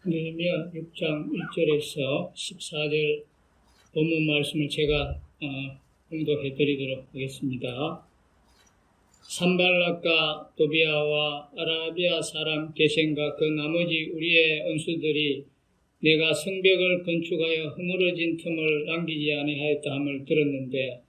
느헤미야 6장 1절에서 14절 본문 말씀을 제가 공독해 드리도록 하겠습니다. 산발락과 도비아와 아라비아 사람 게셈과 그 나머지 우리의 원수들이 내가 성벽을 건축하여 허물어진 틈을 남기지 아니하였다 함을 들었는데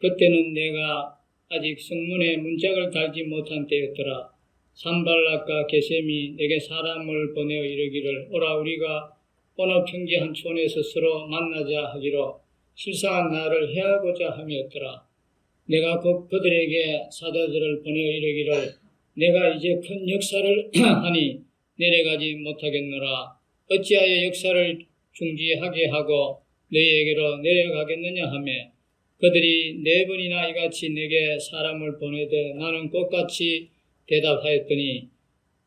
그때는 내가 아직 성문에 문짝을 달지 못한 때였더라. 산발락과 게셈이 내게 사람을 보내어 이르기를 오라 우리가 어느 평지한 촌에서 서로 만나자 하기로 실상한 나를 해하고자 함이었더라. 내가 그들에게 사자들을 보내어 이르기를 내가 이제 큰 역사를 하니 내려가지 못하겠노라. 어찌하여 역사를 중지하게 하고 너희에게로 내려가겠느냐 하며 그들이 4번이나 이같이 내게 사람을 보내되 나는 꽃같이 대답하였더니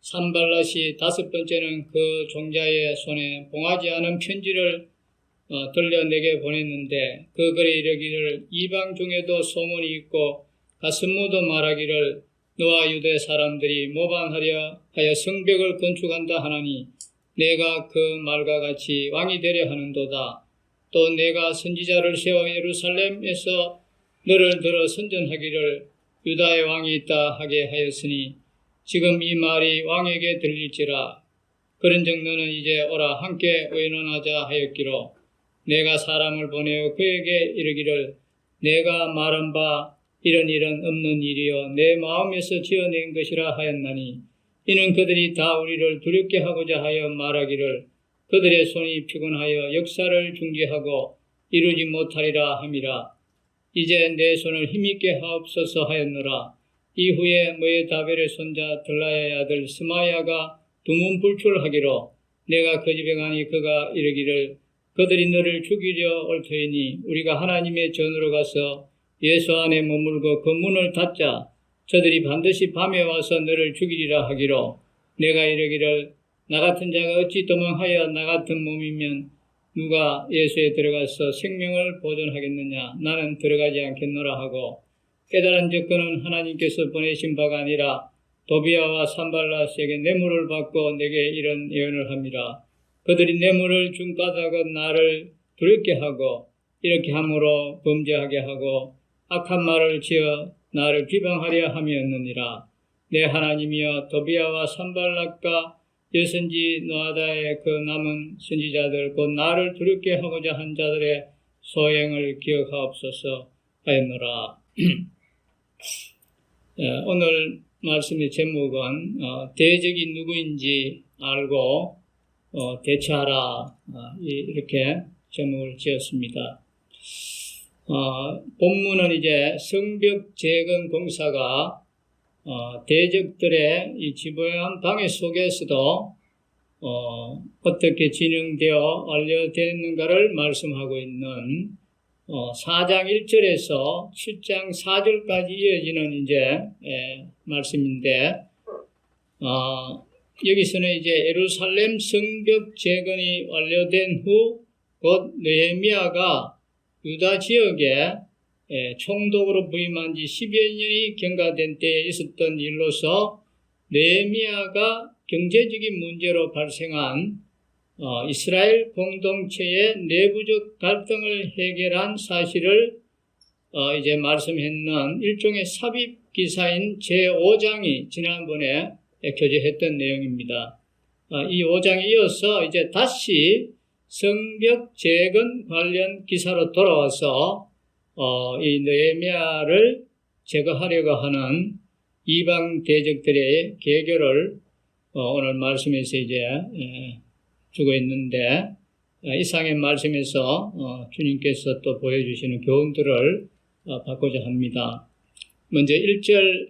산발랏이 5번째는 그 종자의 손에 봉하지 않은 편지를 들려 내게 보냈는데 그 글에 이르기를 이방 중에도 소문이 있고 가슴모도 말하기를 너와 유대 사람들이 모반하려 하여 성벽을 건축한다 하나니 내가 그 말과 같이 왕이 되려 하는도다. 또 내가 선지자를 세워 예루살렘에서 너를 들어 선전하기를 유다의 왕이 있다 하게 하였으니 지금 이 말이 왕에게 들릴지라. 그런즉 너는 이제 오라 함께 의논하자 하였기로 내가 사람을 보내어 그에게 이르기를 내가 말한 바 이런 일은 없는 일이요 내 마음에서 지어낸 것이라 하였나니 이는 그들이 다 우리를 두렵게 하고자 하여 말하기를 그들의 손이 피곤하여 역사를 중지하고 이루지 못하리라 함이라. 이제 내 손을 힘있게 하옵소서 하였노라. 이후에 모에다벨의 손자 들라야의 아들 스마야가 두문불출하기로 내가 그 집에 가니 그가 이르기를 그들이 너를 죽이려 올 터이니 우리가 하나님의 전으로 가서 예수 안에 머물고 그 문을 닫자. 저들이 반드시 밤에 와서 너를 죽이리라 하기로 내가 이르기를 나 같은 자가 어찌 도망하여 나 같은 몸이면 누가 예수에 들어가서 생명을 보존하겠느냐. 나는 들어가지 않겠노라 하고 깨달은 즉 그는 하나님께서 보내신 바가 아니라 도비아와 산발랏에게 뇌물을 받고 내게 이런 예언을 합니다. 그들이 뇌물을 준 까닭은 나를 두렵게 하고 이렇게 함으로 범죄하게 하고 악한 말을 지어 나를 비방하려 함이었느니라. 내 하나님이여 도비아와 산발락과 여선지 노아다의 그 남은 선지자들 곧 나를 두렵게 하고자 한 자들의 소행을 기억하옵소서 하였노라. 오늘 말씀의 제목은 대적이 누구인지 알고 대처하라 이렇게 제목을 지었습니다. 본문은 이제 성벽 재건 공사가 대적들의 이 지배한 방해 속에서도 어떻게 진행되어 완료됐는가를 말씀하고 있는 4장 1절에서 7장 4절까지 이어지는 이제 말씀인데 여기서는 이제 예루살렘 성벽 재건이 완료된 후 곧 느헤미야가 유다 지역에 총독으로 부임한 지 10여 년이 경과된 때에 있었던 일로서 느헤미야가 경제적인 문제로 발생한 이스라엘 공동체의 내부적 갈등을 해결한 사실을 이제 말씀했는 일종의 삽입 기사인 제5장이 지난번에 교제했던 내용입니다. 이 5장에 이어서 이제 다시 성벽 재건 관련 기사로 돌아와서 이 느헤미야를 제거하려고 하는 이방 대적들의 계교를 오늘 말씀에서 이제 주고 있는데 이상의 말씀에서 주님께서 또 보여주시는 교훈들을 받고자 합니다. 먼저 1절,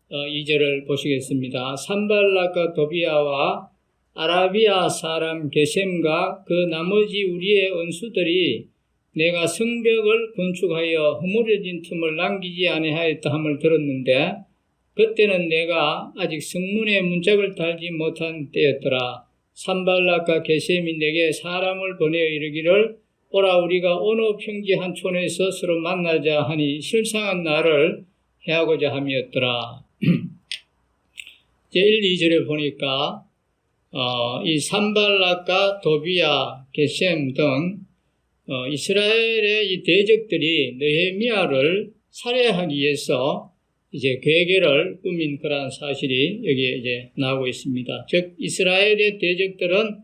2절을 보시겠습니다. 산발락과 도비아와 아라비아 사람 게셈과 그 나머지 우리의 원수들이 내가 성벽을 건축하여 허물어진 틈을 남기지 아니하였다 함을 들었는데 그때는 내가 아직 성문에 문짝을 달지 못한 때였더라. 산발락과 게셈이 내게 사람을 보내어 이르기를 오라 우리가 어느 평지 한 촌에서 서로 만나자 하니 실상한 나를 해하고자 함이었더라. 이제 1, 2절에 보니까 이 산발락과 도비야, 게셈 등 이스라엘의 이 대적들이 느헤미야를 살해하기 위해서 이제 괴계를 꾸민 그러한 사실이 여기에 이제 나오고 있습니다. 즉 이스라엘의 대적들은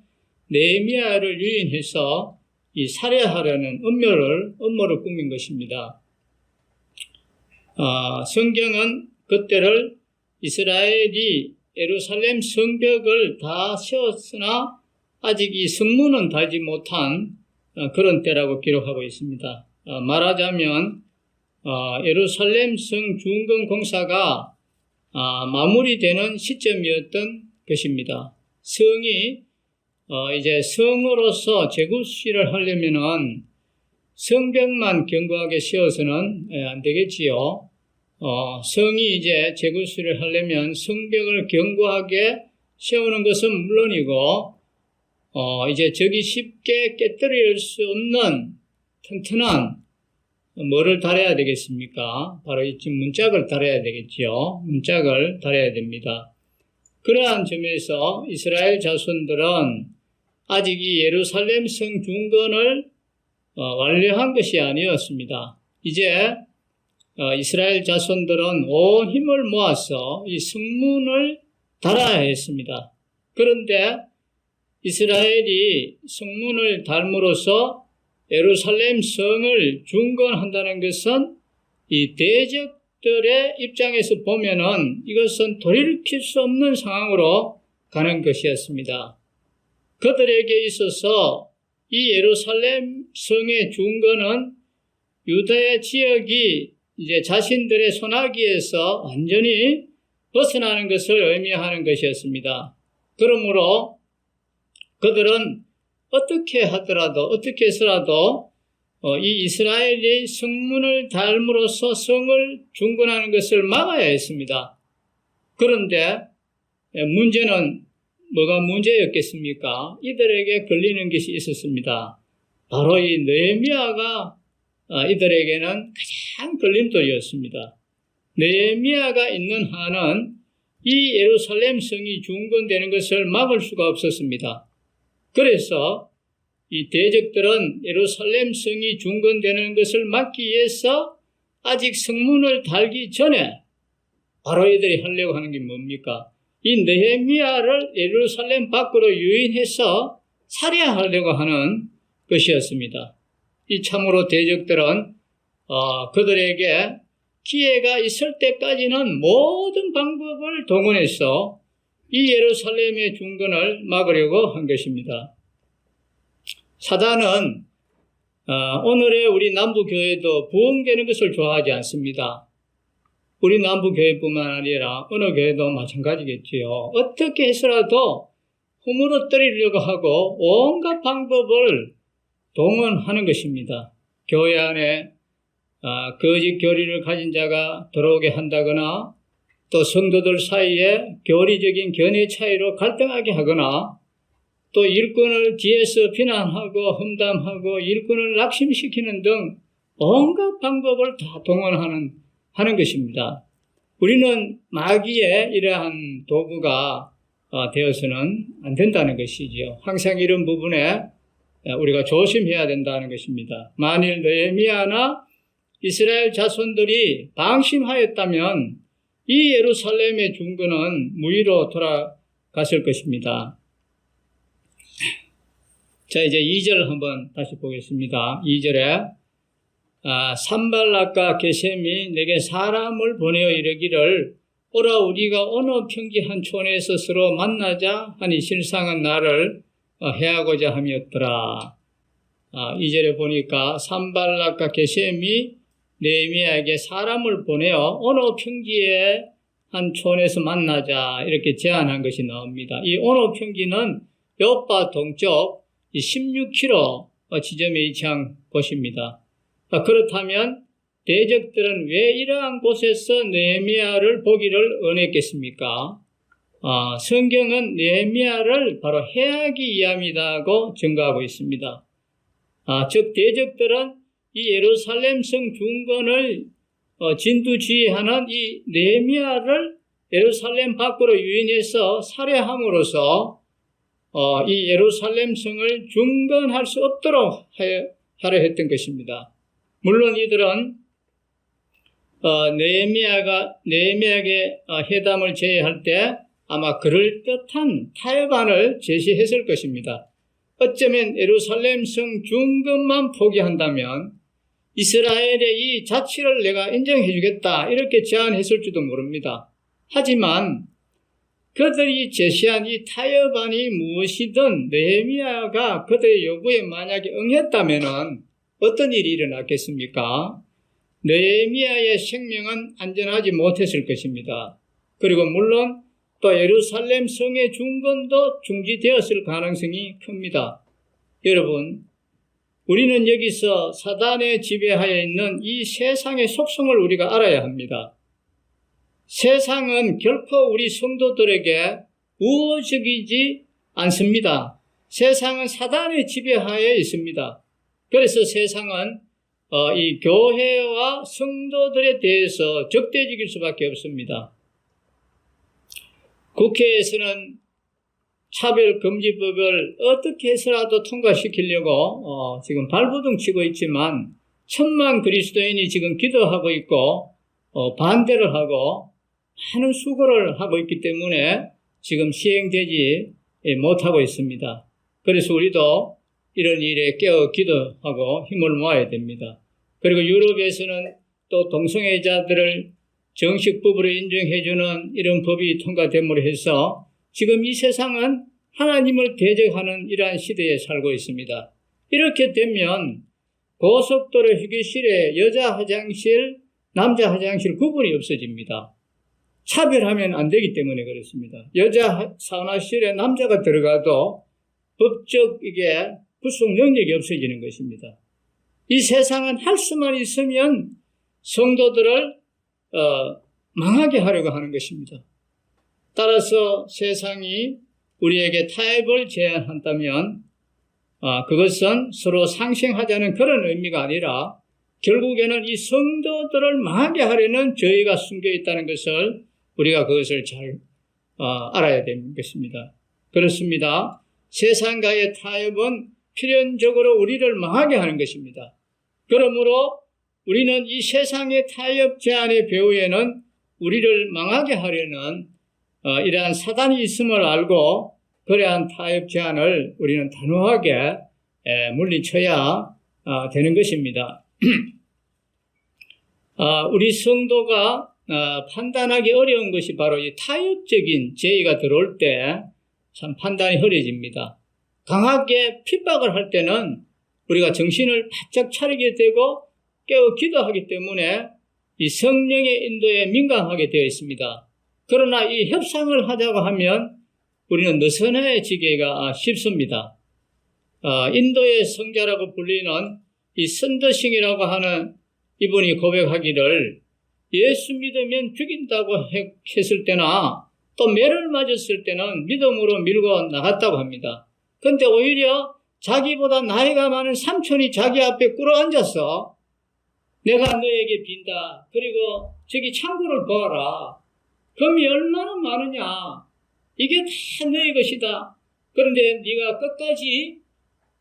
느헤미야를 유인해서 이 살해하려는 음모를 꾸민 것입니다. 성경은 그때를 이스라엘이 예루살렘 성벽을 다 세웠으나 아직 이 성문은 달지 못한 그런 때라고 기록하고 있습니다. 말하자면 예루살렘 성 중건 공사가 마무리되는 시점이었던 것입니다. 성이 이제 성으로서 재구시를 하려면은 성벽만 견고하게 세워서는 안 되겠지요. 성이 이제 재구시를 하려면 성벽을 견고하게 세우는 것은 물론이고, 이제 적이 쉽게 깨뜨릴 수 없는 튼튼한 뭐를 달아야 되겠습니까? 바로 이 문짝을 달아야 되겠지요. 문짝을 달아야 됩니다. 그러한 점에서 이스라엘 자손들은 아직 이 예루살렘 성 중건을 완료한 것이 아니었습니다. 이제 이스라엘 자손들은 온 힘을 모아서 이 성문을 달아야 했습니다. 그런데 이스라엘이 성문을 달므로써 예루살렘 성을 중건한다는 것은 이 대적들의 입장에서 보면은 이것은 돌이킬 수 없는 상황으로 가는 것이었습니다. 그들에게 있어서 이 예루살렘 성의 중건은 유다의 지역이 이제 자신들의 손아귀에서 완전히 벗어나는 것을 의미하는 것이었습니다. 그러므로 그들은 어떻게 해서라도 이 이스라엘이 성문을 닮으로써 성을 중건하는 것을 막아야 했습니다. 그런데 문제는 뭐가 문제였겠습니까? 이들에게 걸리는 것이 있었습니다. 바로 이 느헤미야가 이들에게는 가장 걸림돌이었습니다. 느헤미야가 있는 한은 이 예루살렘 성이 중건되는 것을 막을 수가 없었습니다. 그래서 이 대적들은 예루살렘 성이 중건되는 것을 막기 위해서 아직 성문을 달기 전에 바로 이들이 하려고 하는 게 뭡니까? 이 느헤미야를 예루살렘 밖으로 유인해서 살해하려고 하는 것이었습니다. 이 참으로 대적들은 그들에게 기회가 있을 때까지는 모든 방법을 동원해서 이 예루살렘의 중건을 막으려고 한 것입니다. 사단은 오늘의 우리 남부교회도 부흥되는 것을 좋아하지 않습니다. 우리 남부교회뿐만 아니라 어느 교회도 마찬가지겠지요. 어떻게 해서라도 허물어뜨리려고 하고 온갖 방법을 동원하는 것입니다. 교회 안에 거짓 교리를 가진 자가 들어오게 한다거나 또 성도들 사이에 교리적인 견해 차이로 갈등하게 하거나 또 일꾼을 뒤에서 비난하고 험담하고 일꾼을 낙심시키는 등 온갖 방법을 다 동원하는 것입니다. 우리는 마귀의 이러한 도구가 되어서는 안 된다는 것이지요. 항상 이런 부분에 우리가 조심해야 된다는 것입니다. 만일 느헤미야나 이스라엘 자손들이 방심하였다면 이 예루살렘의 중건은 무위로 돌아갔을 것입니다. 자, 이제 2절 한번 다시 보겠습니다. 2절에 산발락과 게셈이 내게 사람을 보내어 이르기를 오라 우리가 어느 평지한 촌에서 서로 만나자 하니 실상은 나를 해하고자 함이었더라. 2절에 보니까 산발락과 게셈이 느헤미야에게 사람을 보내어 어느 평지의 한 촌에서 만나자 이렇게 제안한 것이 나옵니다. 이 어느 평지는 요파 동쪽 16km 지점에 위치한 곳입니다. 그렇다면 대적들은 왜 이러한 곳에서 느헤미야를 보기를 원했겠습니까? 성경은 느헤미야를 바로 해하기 위함이라고 증거하고 있습니다. 즉 대적들은 이 예루살렘 성 중건을 진두지휘하는 이 느헤미야를 예루살렘 밖으로 유인해서 살해함으로써 이 예루살렘 성을 중건할 수 없도록 하려 했던 것입니다. 물론 이들은 느헤미야에게 회담을 제의할 때 아마 그럴듯한 타협안을 제시했을 것입니다. 어쩌면 예루살렘 성 중건만 포기한다면 이스라엘의 이 자치를 내가 인정해 주겠다 이렇게 제안했을지도 모릅니다. 하지만 그들이 제시한 이 타협안이 무엇이든 느헤미야가 그들의 요구에 만약에 응했다면 어떤 일이 일어났겠습니까? 느헤미야의 생명은 안전하지 못했을 것입니다. 그리고 물론 또 예루살렘 성의 중건도 중지되었을 가능성이 큽니다. 여러분, 우리는 여기서 사단의 지배하에 있는 이 세상의 속성을 우리가 알아야 합니다. 세상은 결코 우리 성도들에게 우호적이지 않습니다. 세상은 사단의 지배하에 있습니다. 그래서 세상은 이 교회와 성도들에 대해서 적대적일 수밖에 없습니다. 국회에서는 차별금지법을 어떻게 해서라도 통과시키려고 지금 발버둥 치고 있지만 1,000만 그리스도인이 지금 기도하고 있고 반대를 하고 많은 수고를 하고 있기 때문에 지금 시행되지 못하고 있습니다. 그래서 우리도 이런 일에 깨어 기도하고 힘을 모아야 됩니다. 그리고 유럽에서는 또 동성애자들을 정식 부부로 인정해주는 이런 법이 통과됨으로 해서 지금 이 세상은 하나님을 대적하는 이러한 시대에 살고 있습니다. 이렇게 되면 고속도로 휴게실에 여자 화장실, 남자 화장실 구분이 없어집니다. 차별하면 안 되기 때문에 그렇습니다. 여자 사우나실에 남자가 들어가도 법적 이게 구속 능력이 없어지는 것입니다. 이 세상은 할 수만 있으면 성도들을 망하게 하려고 하는 것입니다. 따라서 세상이 우리에게 타협을 제안한다면 그것은 서로 상생하자는 그런 의미가 아니라 결국에는 이 성도들을 망하게 하려는 저희가 숨겨 있다는 것을 우리가 그것을 잘 알아야 되는 것입니다. 그렇습니다. 세상과의 타협은 필연적으로 우리를 망하게 하는 것입니다. 그러므로 우리는 이 세상의 타협 제안의 배후에는 우리를 망하게 하려는 이러한 사단이 있음을 알고 그러한 타협 제안을 우리는 단호하게 물리쳐야 되는 것입니다. 우리 성도가 판단하기 어려운 것이 바로 이 타협적인 제의가 들어올 때 참 판단이 흐려집니다. 강하게 핍박을 할 때는 우리가 정신을 바짝 차리게 되고 깨어 기도하기 때문에 이 성령의 인도에 민감하게 되어 있습니다. 그러나 이 협상을 하자고 하면 우리는 느슨해지기가 쉽습니다. 인도의 성자라고 불리는 이 선더싱이라고 하는 이분이 고백하기를 예수 믿으면 죽인다고 했을 때나 또 매를 맞았을 때는 믿음으로 밀고 나갔다고 합니다. 그런데 오히려 자기보다 나이가 많은 삼촌이 자기 앞에 꿇어앉아서 내가 너에게 빈다. 그리고 저기 창고를 보아라. 금이 얼마나 많으냐. 이게 다 너의 것이다. 그런데 네가 끝까지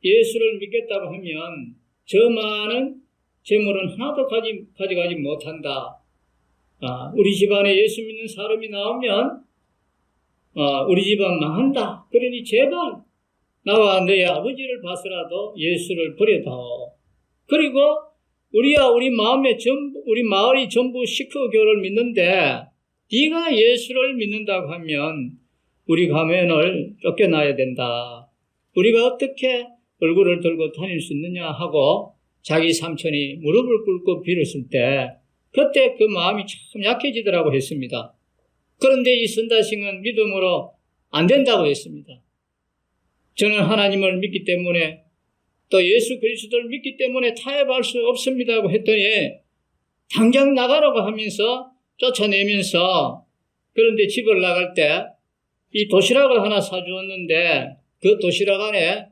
예수를 믿겠다고 하면 저 많은 재물은 하나도 가져가지 못한다. 우리 집안에 예수 믿는 사람이 나오면 우리 집안 망한다. 그러니 제발 나와 너의 아버지를 봐서라도 예수를 버려다오. 그리고 우리 마을이 전부 시크교를 믿는데 네가 예수를 믿는다고 하면 우리 가면을 쫓겨나야 된다. 우리가 어떻게 얼굴을 들고 다닐 수 있느냐 하고 자기 삼촌이 무릎을 꿇고 빌었을 때 그때 그 마음이 참 약해지더라고 했습니다. 그런데 이 선다싱은 믿음으로 안 된다고 했습니다. 저는 하나님을 믿기 때문에 또 예수 그리스도를 믿기 때문에 타협할 수 없습니다고 했더니 당장 나가라고 하면서 쫓아내면서 그런데 집을 나갈 때 이 도시락을 하나 사주었는데 그 도시락 안에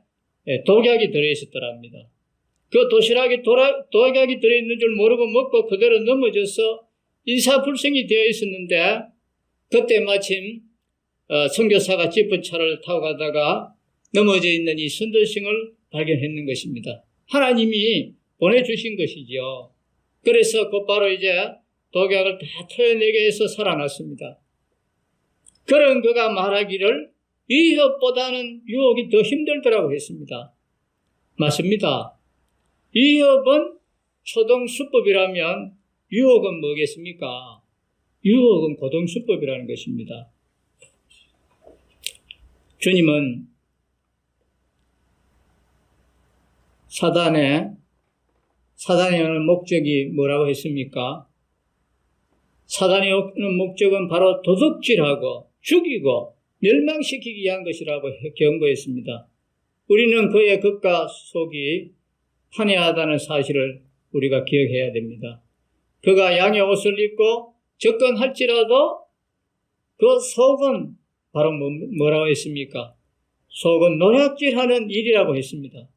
독약이 들어있었더랍니다. 그 도시락에 독약이 들어있는 줄 모르고 먹고 그대로 넘어져서 인사불성이 되어 있었는데 그때 마침 선교사가 지프차를 타고 가다가 넘어져 있는 이 선도성을 발견했는 것입니다. 하나님이 보내주신 것이죠. 그래서 곧바로 이제 독약을 다 토해내게 해서 살아났습니다. 그런 그가 말하기를 이협보다는 유혹이 더 힘들더라고 했습니다. 맞습니다. 이협은 초동수법이라면 유혹은 뭐겠습니까? 유혹은 고동수법이라는 것입니다. 주님은 사단이 오는 목적이 뭐라고 했습니까? 사단이 오는 목적은 바로 도둑질하고 죽이고 멸망시키기 위한 것이라고 경고했습니다. 우리는 그의 겉과 속이 판이하다는 사실을 우리가 기억해야 됩니다. 그가 양의 옷을 입고 접근할지라도 그 속은 바로 뭐라고 했습니까? 속은 노략질하는 일이라고 했습니다.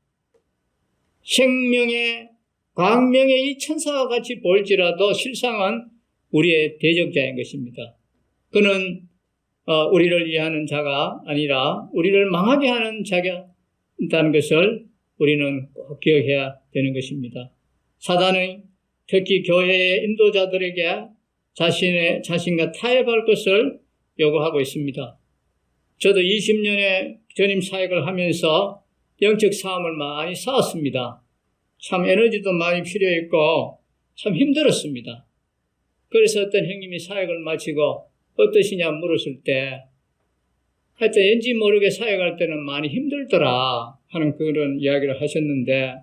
생명의 광명의 이 천사와 같이 보일지라도 실상은 우리의 대적자인 것입니다. 그는 우리를 위하는 자가 아니라 우리를 망하게 하는 자가 있다는 것을 우리는 꼭 기억해야 되는 것입니다. 사단은 특히 교회의 인도자들에게 자신과 타협할 것을 요구하고 있습니다. 저도 20년의 전임 사역을 하면서 영적 싸움을 많이 싸웠습니다. 참 에너지도 많이 필요했고 참 힘들었습니다. 그래서 어떤 형님이 사역을 마치고 어떠시냐 물었을 때 하여튼 왠지 모르게 사역할 때는 많이 힘들더라 하는 그런 이야기를 하셨는데,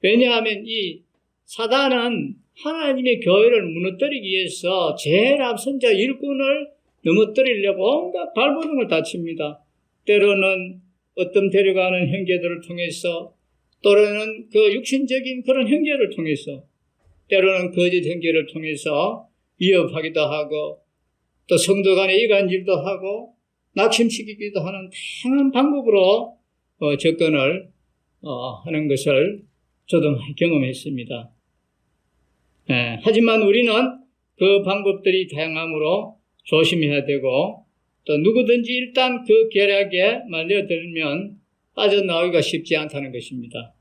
왜냐하면 이 사단은 하나님의 교회를 무너뜨리기 위해서 제일 앞선자 일꾼을 넘어뜨리려고 온갖 발버둥을 다 칩니다. 때로는 어떤 데려가는 형제들을 통해서, 또는 그 육신적인 그런 형제를 통해서, 때로는 거짓 형제를 통해서 위협하기도 하고, 또 성도 간의 이간질도 하고 낙심시키기도 하는 다양한 방법으로 접근을 하는 것을 저도 많이 경험했습니다. 하지만 우리는 그 방법들이 다양하므로 조심해야 되고, 또 누구든지 일단 그 계략에 말려들면 빠져나오기가 쉽지 않다는 것입니다.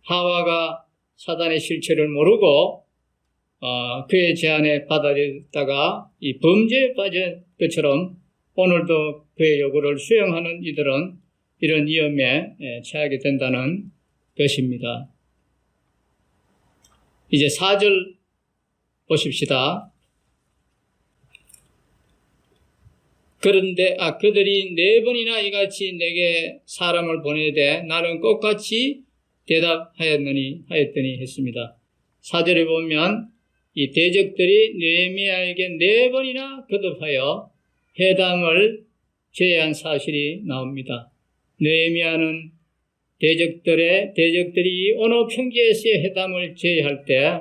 하와가 사단의 실체를 모르고 그의 제안에 받아들였다가 이 범죄에 빠진 것처럼 오늘도 그의 요구를 수용하는 이들은 이런 위험에 처하게 된다는 것입니다. 이제 4절 보십시다. 그런데 그들이 4번이나 이같이 내게 사람을 보내되 나는 똑같이 대답하였더니 했습니다. 4절에 보면 이 대적들이 느헤미야에게 4번이나 거듭하여 회담을 제의한 사실이 나옵니다. 느헤미야는 대적들이 어느 평지에서의 회담을 제의할 때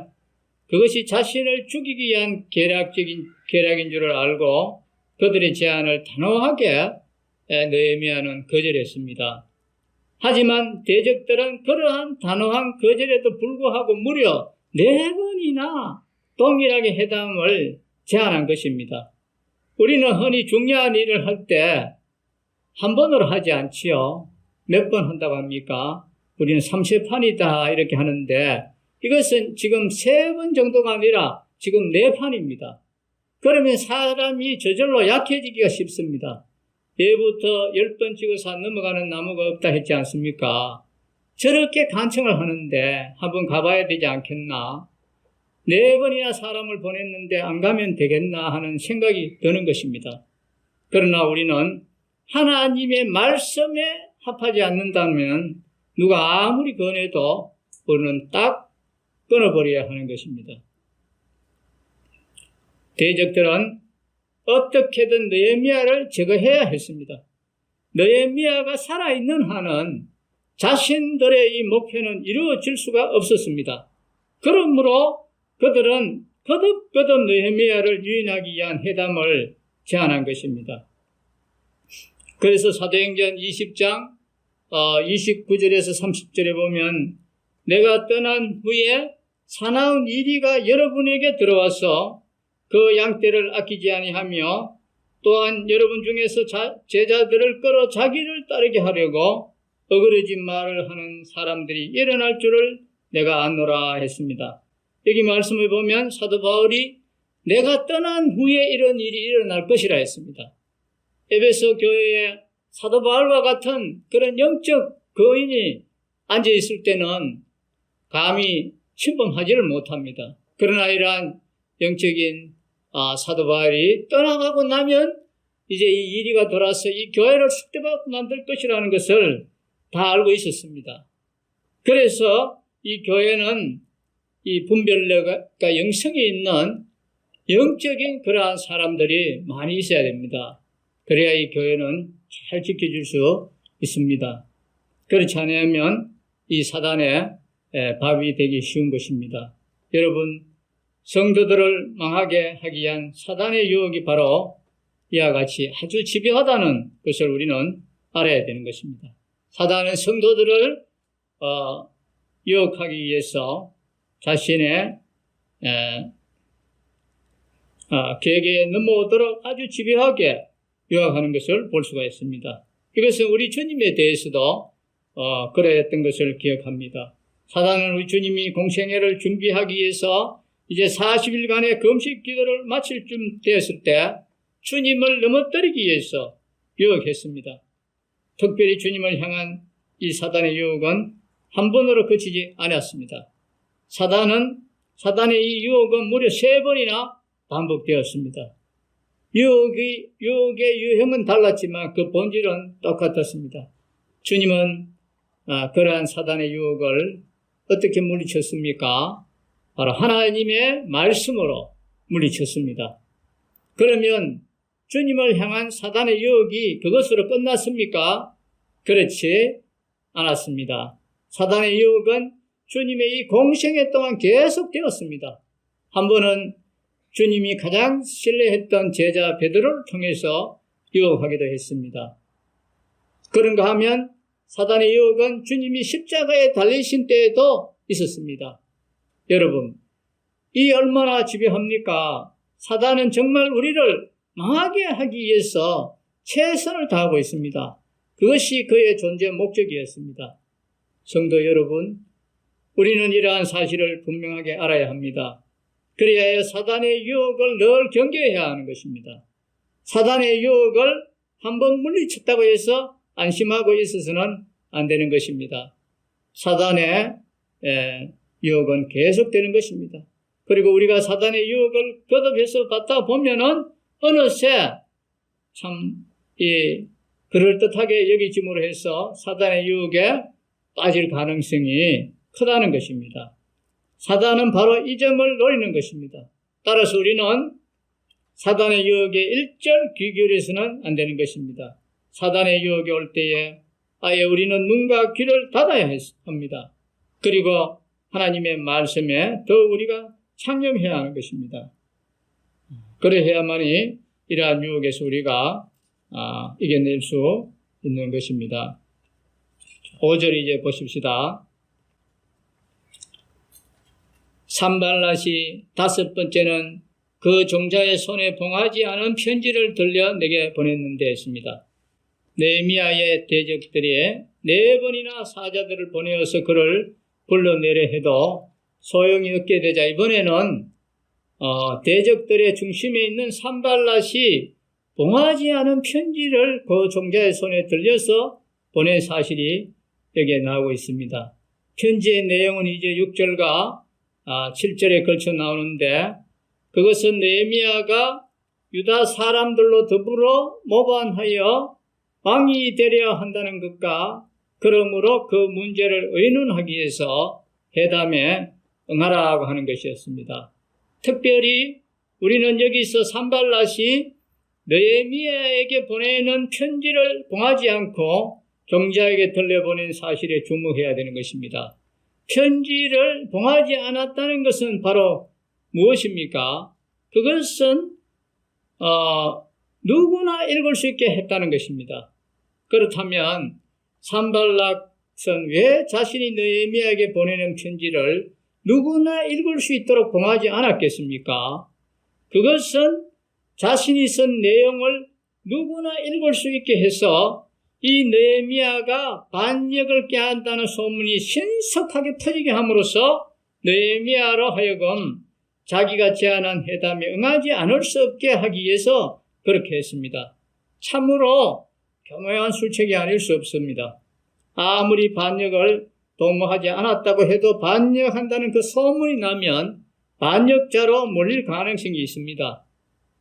그것이 자신을 죽이기 위한 계략인 줄을 알고 그들의 제안을 단호하게 느헤미야는 거절했습니다. 하지만 대적들은 그러한 단호한 거절에도 불구하고 무려 4번이나 동일하게 회담을 제안한 것입니다. 우리는 흔히 중요한 일을 할 때 한 번으로 하지 않지요. 몇 번 한다고 합니까? 우리는 3세판이다 이렇게 하는데 이것은 지금 3번 정도가 아니라 지금 4판입니다. 그러면 사람이 저절로 약해지기가 쉽습니다. 예부터 10번 찍어서 넘어가는 나무가 없다 했지 않습니까? 저렇게 간청을 하는데 한번 가봐야 되지 않겠나? 4번이나 사람을 보냈는데 안 가면 되겠나 하는 생각이 드는 것입니다. 그러나 우리는 하나님의 말씀에 합하지 않는다면 누가 아무리 권해도 우리는 딱 끊어버려야 하는 것입니다. 대적들은 어떻게든 느헤미야를 제거해야 했습니다. 느헤미야가 살아있는 한은 자신들의 이 목표는 이루어질 수가 없었습니다. 그러므로 그들은 거듭 느헤미야를 유인하기 위한 회담을 제안한 것입니다. 그래서 사도행전 20장 29절에서 30절에 보면 내가 떠난 후에 사나운 이리가 여러분에게 들어와서 그 양떼를 아끼지 아니하며 또한 여러분 중에서 제자들을 끌어 자기를 따르게 하려고 어그러진 말을 하는 사람들이 일어날 줄을 내가 아노라 했습니다. 여기 말씀을 보면 사도 바울이 내가 떠난 후에 이런 일이 일어날 것이라 했습니다. 에베소 교회에 사도 바울과 같은 그런 영적 거인이 앉아있을 때는 감히 침범하지를 못합니다. 그러나 이러한 영적인 사도 바울이 떠나가고 나면 이제 이 이리가 돌아서 이 교회를 쑥대밭 만들 것이라는 것을 다 알고 있었습니다. 그래서 이 교회는 이 분별력과 영성이 있는 영적인 그러한 사람들이 많이 있어야 됩니다. 그래야 이 교회는 잘 지켜줄 수 있습니다. 그렇지 않으면 이 사단의 밥이 되기 쉬운 것입니다. 여러분, 성도들을 망하게 하기 위한 사단의 유혹이 바로 이와 같이 아주 집요하다는 것을 우리는 알아야 되는 것입니다. 사단은 성도들을 유혹하기 위해서 자신의 계획에 넘어오도록 아주 집요하게 유혹하는 것을 볼 수가 있습니다. 이것은 우리 주님에 대해서도 그러했던 것을 기억합니다. 사단은 우리 주님이 공생애를 준비하기 위해서 이제 40일간의 금식 기도를 마칠 쯤 되었을 때 주님을 넘어뜨리기 위해서 유혹했습니다. 특별히 주님을 향한 이 사단의 유혹은 한 번으로 그치지 않았습니다. 사단의 이 유혹은 무려 3번이나 반복되었습니다. 유혹의 유형은 달랐지만 그 본질은 똑같았습니다. 주님은 그러한 사단의 유혹을 어떻게 물리쳤습니까? 바로 하나님의 말씀으로 물리쳤습니다. 그러면 주님을 향한 사단의 유혹이 그것으로 끝났습니까? 그렇지 않았습니다. 사단의 유혹은 주님의 이 공생애 동안 계속되었습니다. 한 번은 주님이 가장 신뢰했던 제자 베드로를 통해서 유혹하기도 했습니다. 그런가 하면 사단의 유혹은 주님이 십자가에 달리신 때에도 있었습니다. 여러분, 이 얼마나 집요합니까? 사단은 정말 우리를 망하게 하기 위해서 최선을 다하고 있습니다. 그것이 그의 존재 목적이었습니다. 성도 여러분, 우리는 이러한 사실을 분명하게 알아야 합니다. 그래야 사단의 유혹을 늘 경계해야 하는 것입니다. 사단의 유혹을 한번 물리쳤다고 해서 안심하고 있어서는 안 되는 것입니다. 사단의 유혹은 계속되는 것입니다. 그리고 우리가 사단의 유혹을 거듭해서 받다 보면은 어느새 참 그럴듯하게 여기짐으로 해서 사단의 유혹에 빠질 가능성이 크다는 것입니다. 사단은 바로 이 점을 노리는 것입니다. 따라서 우리는 사단의 유혹에 일절 귀 기울여서는 안 되는 것입니다. 사단의 유혹이 올 때에 아예 우리는 눈과 귀를 닫아야 합니다. 그리고 하나님의 말씀에 더 우리가 창념해야 하는 것입니다. 그래야만이 이러한 유혹에서 우리가 이겨낼 수 있는 것입니다. 5절 이제 보십시다. 산발랏이 5번째는 그 종자의 손에 봉하지 않은 편지를 들려 내게 보냈는데 했습니다. 느헤미야의 대적들이 4번이나 사자들을 보내어서 그를 불러내려 해도 소용이 없게 되자 이번에는 대적들의 중심에 있는 산발랏이 봉하지 않은 편지를 그 종자의 손에 들려서 보낸 사실이 여기에 나오고 있습니다. 편지의 내용은 이제 6절과 7절에 걸쳐 나오는데 그것은 느헤미야가 유다 사람들로 더불어 모반하여 왕이 되려 한다는 것과 그러므로 그 문제를 의논하기 위해서 회담에 응하라고 하는 것이었습니다. 특별히 우리는 여기서 산발랏이 느헤미야에게 보내는 편지를 봉하지 않고 종자에게 들려보낸 사실에 주목해야 되는 것입니다. 편지를 봉하지 않았다는 것은 바로 무엇입니까? 그것은 누구나 읽을 수 있게 했다는 것입니다. 그렇다면 산발랏은 왜 자신이 느헤미야에게 보내는 편지를 누구나 읽을 수 있도록 봉하지 않았겠습니까? 그것은 자신이 쓴 내용을 누구나 읽을 수 있게 해서 이 느헤미야가 반역을 꾀한다는 소문이 신속하게 퍼지게 함으로써 느헤미야로 하여금 자기가 제안한 회담에 응하지 않을 수 없게 하기 위해서 그렇게 했습니다. 참으로 교묘한 술책이 아닐 수 없습니다. 아무리 반역을 도모하지 않았다고 해도 반역한다는 그 소문이 나면 반역자로 몰릴 가능성이 있습니다.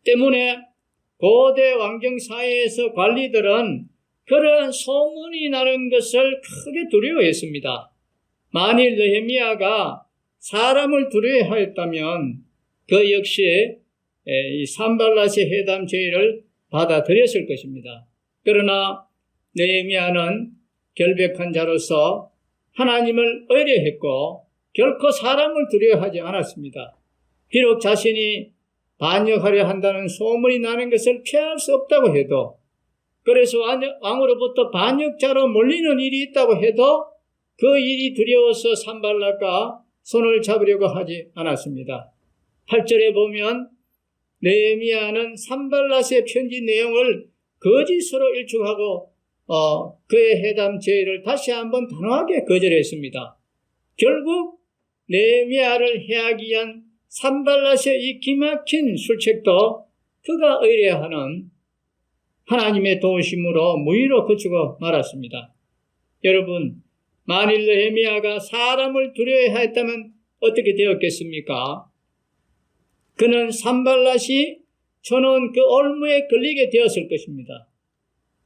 때문에 고대 왕정 사회에서 관리들은 그런 소문이 나는 것을 크게 두려워했습니다. 만일 느헤미야가 사람을 두려워하였다면 그 역시 이 산발랏의 회담 제의를 받아들였을 것입니다. 그러나 느헤미야는 결백한 자로서 하나님을 의뢰했고 결코 사람을 두려워하지 않았습니다. 비록 자신이 반역하려 한다는 소문이 나는 것을 피할 수 없다고 해도, 그래서 왕으로부터 반역자로 몰리는 일이 있다고 해도 그 일이 두려워서 산발랏과 손을 잡으려고 하지 않았습니다. 8절에 보면 느헤미야는 산발랏의 편지 내용을 거짓으로 일축하고 그의 회담 제의를 다시 한번 단호하게 거절했습니다. 결국 느헤미야를 해하기 위한 산발랏의 이 기막힌 술책도 그가 의뢰하는 하나님의 도우심으로 무의로 그치고 말았습니다. 여러분, 만일 느헤미야가 사람을 두려워했다면 어떻게 되었겠습니까? 그는 산발랏이 쳐놓은 그 올무에 걸리게 되었을 것입니다.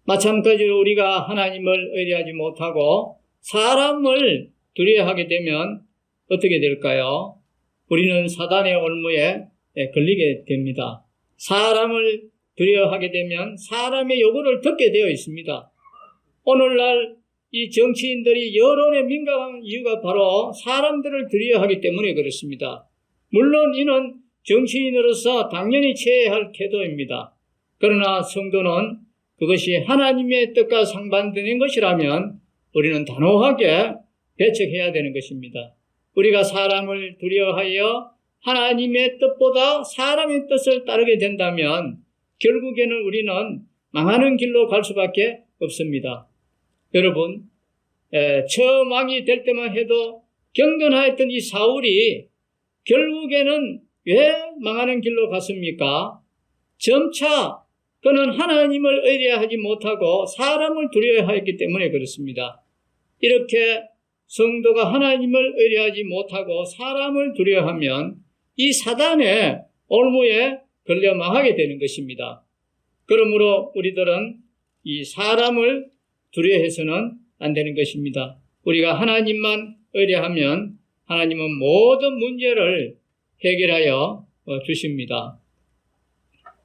마찬가지로 우리가 하나님을 의뢰하지 못하고 사람을 두려워하게 되면 어떻게 될까요? 우리는 사단의 올무에 걸리게 됩니다. 사람을 두려워하게 되면 사람의 요구를 듣게 되어 있습니다. 오늘날 이 정치인들이 여론에 민감한 이유가 바로 사람들을 두려워하기 때문에 그렇습니다. 물론 이는 정치인으로서 당연히 취해야 할 태도입니다. 그러나 성도는 그것이 하나님의 뜻과 상반되는 것이라면 우리는 단호하게 배척해야 되는 것입니다. 우리가 사람을 두려워하여 하나님의 뜻보다 사람의 뜻을 따르게 된다면 결국에는 우리는 망하는 길로 갈 수밖에 없습니다. 여러분, 처음 왕이 될 때만 해도 경건하였던 이 사울이 결국에는 왜 망하는 길로 갔습니까? 점차 그는 하나님을 의뢰하지 못하고 사람을 두려워하였기 때문에 그렇습니다. 이렇게 성도가 하나님을 의뢰하지 못하고 사람을 두려워하면 이 사단의 올무에 걸려 망하게 되는 것입니다. 그러므로 우리들은 이 사람을 두려워해서는 안 되는 것입니다. 우리가 하나님만 의뢰하면 하나님은 모든 문제를 해결하여 주십니다.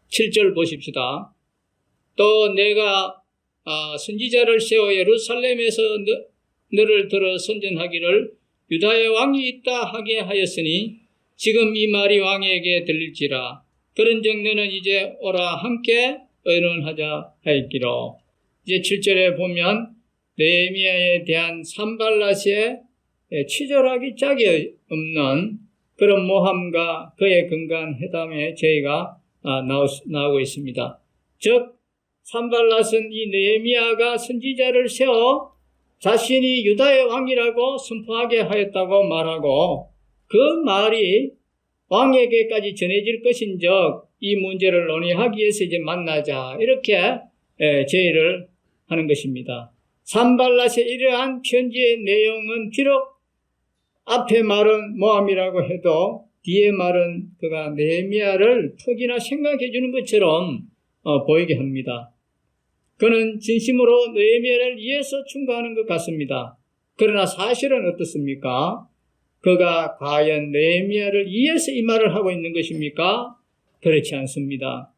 7절 보십시다. 또 내가 선지자를 세워 예루살렘에서 너를 들어 선전하기를 유다의 왕이 있다 하게 하였으니 지금 이 말이 왕에게 들릴지라. 그런즉 너는 이제 오라 함께 의논하자 하였기로. 이제 7절에 보면 느헤미야에 대한 산발랏의 치졸하기 짝이 없는 그런 모함과 그의 근거한 회담의 제의가 나오고 있습니다. 즉 산발랏은 이 느헤미야가 선지자를 세워 자신이 유다의 왕이라고 선포하게 하였다고 말하고 그 말이 왕에게까지 전해질 것인즉 이 문제를 논의하기 위해서 이제 만나자 이렇게 제의를 하는 것입니다. 산발랏의 이러한 편지의 내용은 비록 앞에 말은 모함이라고 해도 뒤에 말은 그가 느헤미야를 턱이나 생각해 주는 것처럼 보이게 합니다. 그는 진심으로 느헤미야를 위해서 충고하는 것 같습니다. 그러나 사실은 어떻습니까? 그가 과연 느헤미야를 위해서 이 말을 하고 있는 것입니까? 그렇지 않습니다.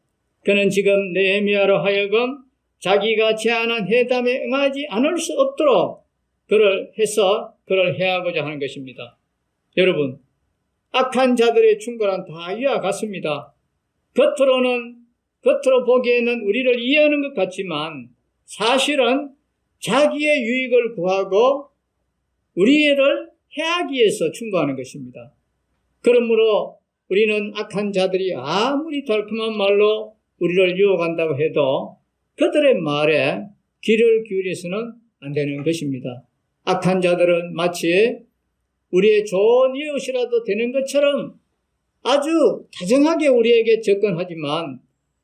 그는 지금 느헤미야로 하여금 자기가 제안한 회담에 응하지 않을 수 없도록 그를 해하고자 하는 것입니다. 여러분, 악한 자들의 충고는 다 이와 같습니다. 겉으로 보기에는 우리를 이해하는 것 같지만 사실은 자기의 유익을 구하고 우리를 해하기 위해서 충고하는 것입니다. 그러므로 우리는 악한 자들이 아무리 달콤한 말로 우리를 유혹한다고 해도 그들의 말에 귀를 기울여서는 안 되는 것입니다. 악한 자들은 마치 우리의 좋은 이웃이라도 되는 것처럼 아주 다정하게 우리에게 접근하지만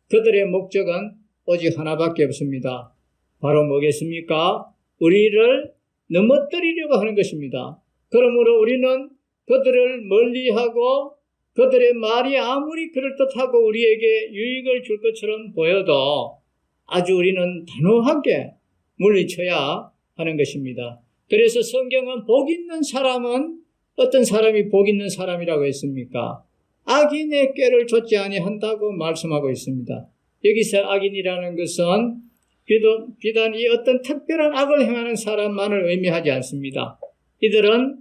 그들의 목적은 오직 하나밖에 없습니다. 바로 뭐겠습니까? 우리를 넘어뜨리려고 하는 것입니다. 그러므로 우리는 그들을 멀리하고 그들의 말이 아무리 그럴듯하고 우리에게 유익을 줄 것처럼 보여도 아주 우리는 단호하게 물리쳐야 하는 것입니다. 그래서 성경은 복 있는 사람은 어떤 사람이 복 있는 사람이라고 했습니까? 악인의 꾀를 좇지 아니한다고 말씀하고 있습니다. 여기서 악인이라는 것은 비단 이 어떤 특별한 악을 행하는 사람만을 의미하지 않습니다. 이들은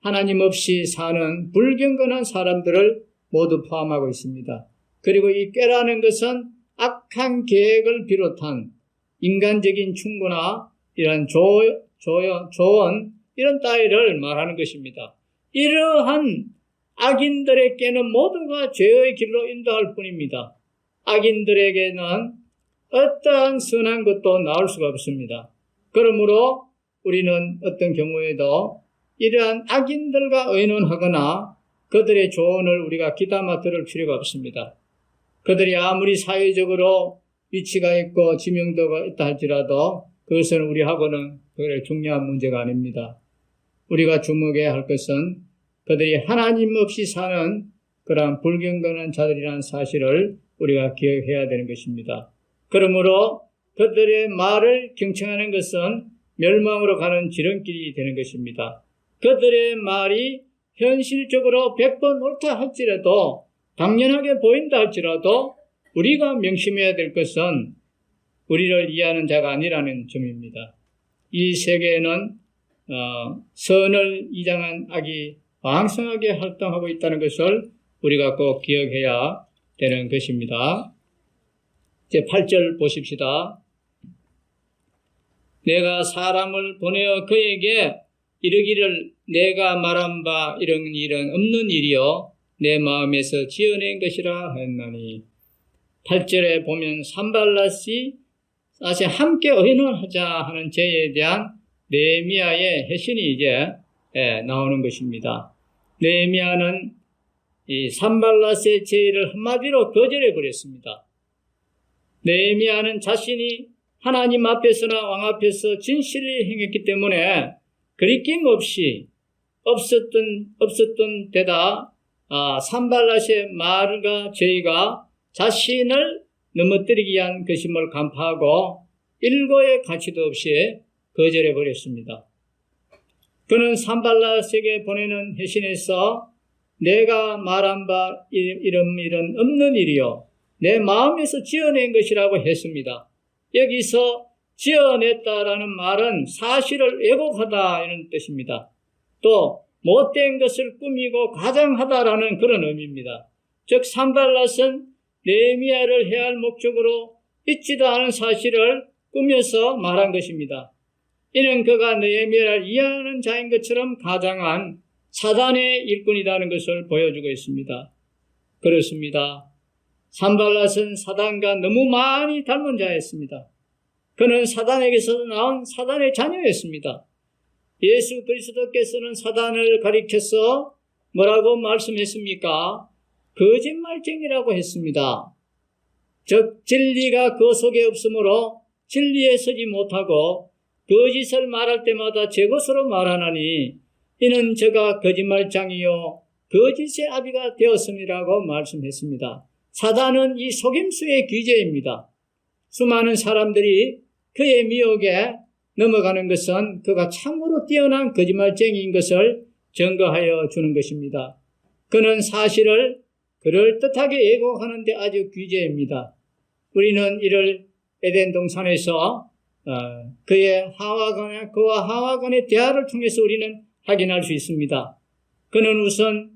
하나님 없이 사는 불경건한 사람들을 모두 포함하고 있습니다. 그리고 이 꾀라는 것은 악한 계획을 비롯한 인간적인 충고나 이런 조언 이런 따위를 말하는 것입니다. 이러한 악인들의 꾀는 모두가 죄의 길로 인도할 뿐입니다. 악인들에게는 어떠한 선한 것도 나올 수가 없습니다. 그러므로 우리는 어떤 경우에도 이러한 악인들과 의논하거나 그들의 조언을 우리가 귀담아 들을 필요가 없습니다. 그들이 아무리 사회적으로 위치가 있고 지명도가 있다 할지라도 그것은 우리하고는 그래 중요한 문제가 아닙니다. 우리가 주목해야 할 것은 그들이 하나님 없이 사는 그러한 불경건한 자들이라는 사실을 우리가 기억해야 되는 것입니다. 그러므로 그들의 말을 경청하는 것은 멸망으로 가는 지름길이 되는 것입니다. 그들의 말이 현실적으로 100번 옳다 할지라도 당연하게 보인다 할지라도 우리가 명심해야 될 것은 우리를 이해하는 자가 아니라는 점입니다. 이 세계에는 선을 이장한 악이 왕성하게 활동하고 있다는 것을 우리가 꼭 기억해야 되는 것입니다. 이제 8절 보십시다. 내가 사람을 보내어 그에게 이르기를 내가 말한 바 이런 일은 없는 일이요 내 마음에서 지어낸 것이라 했나니. 8절에 보면 산발랏이 다시 함께 의논하자 하는 제에 대한 느헤미야의 회신이 이제 나오는 것입니다. 느헤미야는 이 산발랏의 제의를 한마디로 거절해 버렸습니다. 느헤미야는 자신이 하나님 앞에서나 왕 앞에서 진실을 행했기 때문에 거리낌 없이 없었던 데다 산발랏의 말과 제의가 자신을 넘어뜨리기 위한 것임을 간파하고 일고의 가치도 없이 거절해 버렸습니다. 그는 산발랏에게 보내는 회신에서 내가 말한 바 이런 일은 없는 일이요 내 마음에서 지어낸 것이라고 했습니다. 여기서 지어냈다라는 말은 사실을 왜곡하다 이런 뜻입니다. 또 못된 것을 꾸미고 가장하다라는 그런 의미입니다. 즉 산발랏은 느헤미야를 해할 목적으로 있지도 않은 사실을 꾸며서 말한 것입니다. 이는 그가 느헤미야를 이해하는 자인 것처럼 가장한 사단의 일꾼이라는 것을 보여주고 있습니다. 그렇습니다. 산발랏은 사단과 너무 많이 닮은 자였습니다. 그는 사단에게서 나온 사단의 자녀였습니다. 예수 그리스도께서는 사단을 가리켜서 뭐라고 말씀했습니까? 거짓말쟁이라고 했습니다. 즉 진리가 그 속에 없으므로 진리에 서지 못하고 거짓을 말할 때마다 제 것으로 말하나니 이는 저가 거짓말장이요 거짓의 아비가 되었음이라고 말씀했습니다. 사단은 이 속임수의 귀재입니다. 수많은 사람들이 그의 미혹에 넘어가는 것은 그가 참으로 뛰어난 거짓말쟁이인 것을 증거하여 주는 것입니다. 그는 사실을 그럴듯하게 왜곡하는 데 아주 귀재입니다. 우리는 이를 에덴 동산에서 그와 하와 간의 대화를 통해서 우리는 확인할 수 있습니다. 그는 우선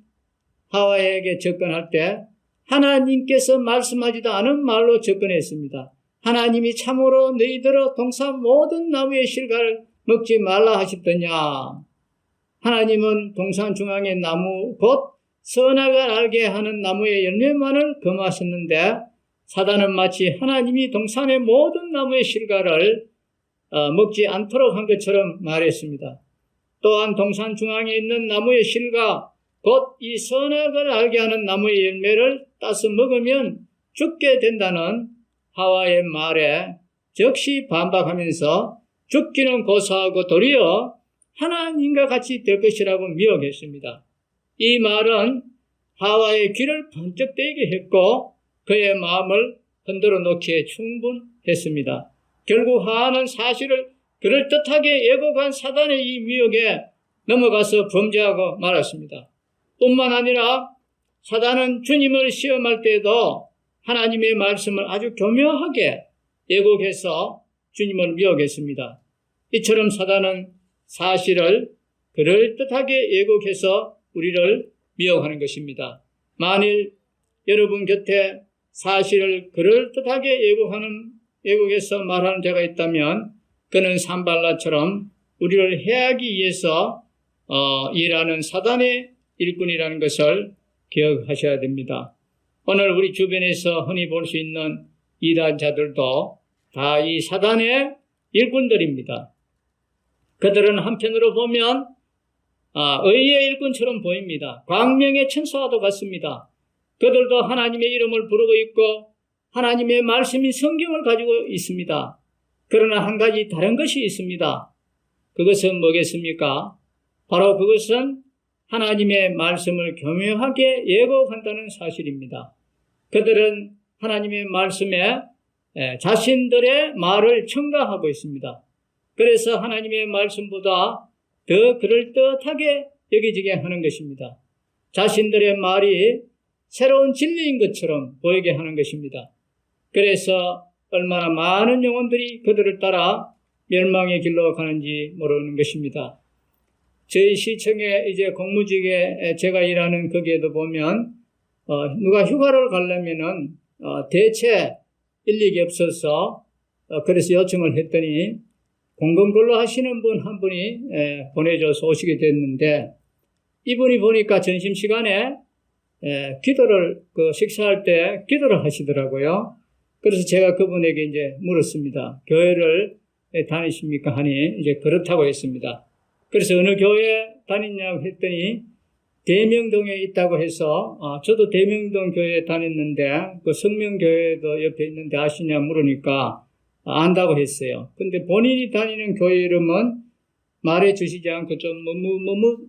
하와에게 접근할 때 하나님께서 말씀하지도 않은 말로 접근했습니다. 하나님이 참으로 너희들어 동산 모든 나무의 실과를 먹지 말라 하셨더냐. 하나님은 동산 중앙의 나무 곧 선악을 알게 하는 나무의 열매만을 금하셨는데 사단은 마치 하나님이 동산의 모든 나무의 실과를 먹지 않도록 한 것처럼 말했습니다. 또한 동산 중앙에 있는 나무의 실과 곧 이 선악을 알게 하는 나무의 열매를 따서 먹으면 죽게 된다는 하와의 말에 즉시 반박하면서 죽기는 고사하고 도리어 하나님과 같이 될 것이라고 미혹했습니다. 이 말은 하와의 귀를 번쩍 떼게 했고 그의 마음을 흔들어 놓기에 충분했습니다. 결국 하와는 사실을 그럴듯하게 예고한 사단의 이 미혹에 넘어가서 범죄하고 말았습니다. 뿐만 아니라 사단은 주님을 시험할 때에도 하나님의 말씀을 아주 교묘하게 예고해서 주님을 미혹했습니다. 이처럼 사단은 사실을 그럴듯하게 예고해서 우리를 미혹하는 것입니다. 만일 여러분 곁에 사실을 그럴듯하게 예고해서 말하는 자가 있다면 그는 산발라처럼 우리를 해하기 위해서 일하는 사단의 일꾼이라는 것을 기억하셔야 됩니다. 오늘 우리 주변에서 흔히 볼 수 있는 이단 자들도 다 이 사단의 일꾼들입니다. 그들은 한편으로 보면 의의 일꾼처럼 보입니다. 광명의 천사와도 같습니다. 그들도 하나님의 이름을 부르고 있고 하나님의 말씀인 성경을 가지고 있습니다. 그러나 한 가지 다른 것이 있습니다. 그것은 뭐겠습니까? 바로 그것은 하나님의 말씀을 교묘하게 예고한다는 사실입니다. 그들은 하나님의 말씀에 자신들의 말을 첨가하고 있습니다. 그래서 하나님의 말씀보다 더 그럴듯하게 여겨지게 하는 것입니다. 자신들의 말이 새로운 진리인 것처럼 보이게 하는 것입니다. 그래서 얼마나 많은 영혼들이 그들을 따라 멸망의 길로 가는지 모르는 것입니다. 저희 시청에 이제 공무직에 제가 일하는 거기에도 보면 누가 휴가를 가려면은 대체 인력이 없어서 그래서 요청을 했더니 공공근로 하시는 분 한 분이 보내줘서 오시게 됐는데 이분이 보니까 점심시간에 기도를 식사할 때 기도를 하시더라고요. 그래서 제가 그분에게 이제 물었습니다. 교회를 다니십니까 하니 이제 그렇다고 했습니다. 그래서 어느 교회 다니냐고 했더니 대명동에 있다고 해서 저도 대명동 교회에 다녔는데 그 성명교회도 옆에 있는데 아시냐 물으니까 안다고 했어요. 근데 본인이 다니는 교회 이름은 말해주시지 않고 좀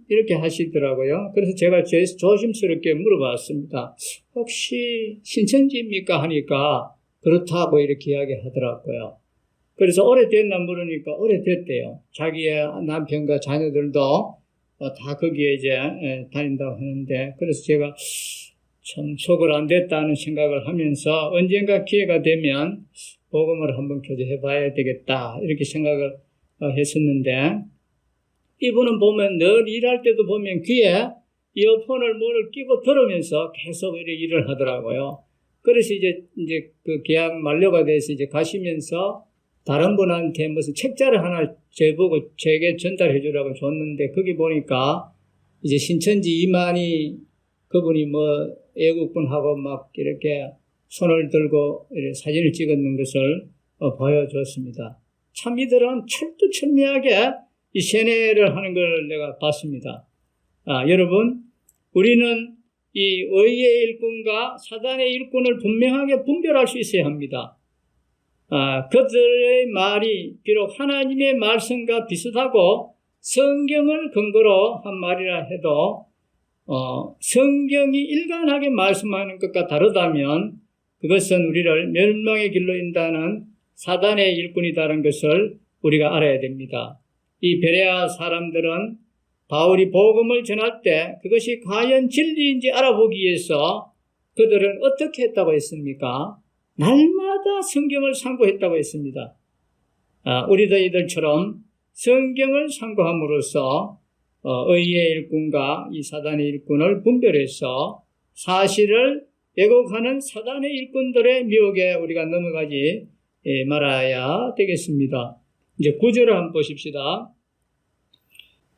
이렇게 하시더라고요. 그래서 제가 조심스럽게 물어봤습니다. 혹시 신천지입니까 하니까 그렇다고 이렇게 이야기하더라고요. 그래서 오래됐나 물으니까 오래됐대요. 자기의 남편과 자녀들도 다 거기에 이제 다닌다고 하는데, 그래서 제가 참 속을 안 됐다는 생각을 하면서 언젠가 기회가 되면 복음을 한번 교제해 봐야 되겠다 이렇게 생각을 했었는데, 이분은 보면 늘 일할 때도 보면 귀에 이어폰을 뭐를 끼고 들으면서 계속 이렇게 일을 하더라고요. 그래서 이제 그 계약 만료가 돼서 이제 가시면서 다른 분한테 무슨 책자를 하나 제보고 제게 전달해 주라고 줬는데 거기 보니까 이제 신천지 이만희 그분이 뭐 애국분하고 막 이렇게 손을 들고 이렇게 사진을 찍었는 것을 보여줬습니다. 참 이들은 철두철미하게 이 세뇌를 하는 걸 내가 봤습니다. 여러분, 우리는 이 의의 일꾼과 사단의 일꾼을 분명하게 분별할 수 있어야 합니다. 그들의 말이 비록 하나님의 말씀과 비슷하고 성경을 근거로 한 말이라 해도 성경이 일관하게 말씀하는 것과 다르다면 그것은 우리를 멸망의 길로 인도하는 사단의 일꾼이라는 것을 우리가 알아야 됩니다. 이 베레아 사람들은 바울이 복음을 전할 때 그것이 과연 진리인지 알아보기 위해서 그들은 어떻게 했다고 했습니까? 날마다 성경을 상고했다고 했습니다. 우리도 이들처럼 성경을 상고함으로써 의의 일꾼과 이 사단의 일꾼을 분별해서 사실을 왜곡하는 사단의 일꾼들의 미혹에 우리가 넘어가지 말아야 되겠습니다. 이제 9절을 한번 보십시다.